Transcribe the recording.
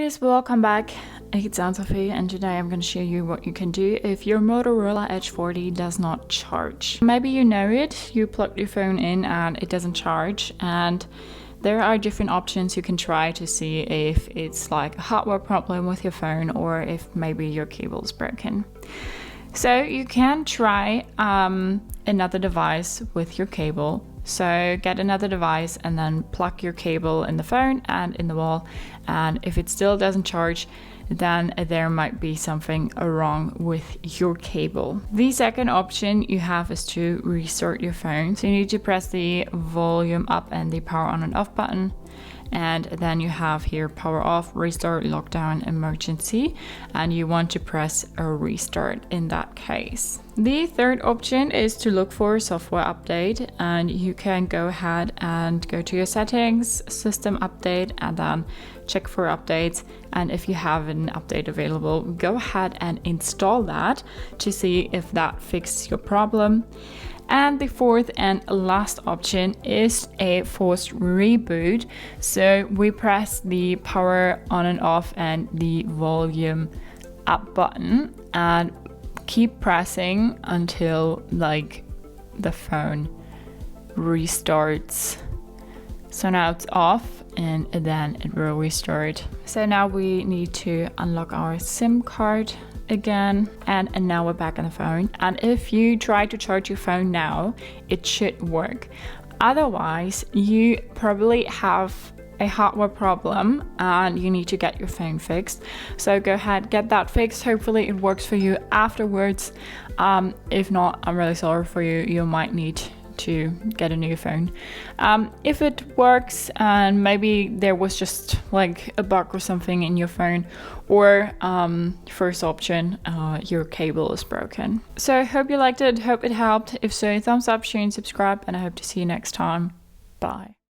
guys, welcome back. It's Sophie, and today I'm going to show you what you can do if your Motorola Edge 40 does not charge. Maybe you know it, you plugged your phone in and it doesn't charge, and there are different options you can try to see if it's like a hardware problem with your phone or if maybe your cable is broken. So you can try another device with your cable. So get another device and then plug your cable in the phone and in the wall, and if it still doesn't charge, then there might be something wrong with your cable. The second option you have is to restart your phone. So you need to press the volume up and the power on and off button, and then you have here power off, restart, lockdown, emergency, and you want to press a restart in that case. The third option is to look for software update, and you can go ahead and go to your settings, system update, and then check for updates. And if you have an update available, go ahead and install that to see if that fixes your problem. And the fourth and last option is a forced reboot. So we press the power on and off and the volume up button and keep pressing until like the phone restarts. So now it's off and then it will restart. So now we need to unlock our SIM card again, and now we're back on the phone. And if you try to charge your phone now, it should work. Otherwise, you probably have a hardware problem and you need to get your phone fixed. So go ahead, get that fixed. Hopefully it works for you afterwards. If not, I'm really sorry for you. You might need to get a new phone. If it works and maybe there was just like a bug or something in your phone, or first option, your cable is broken. So I hope you liked it, hope it helped. If so, thumbs up, share and subscribe, and I hope to see you next time. Bye.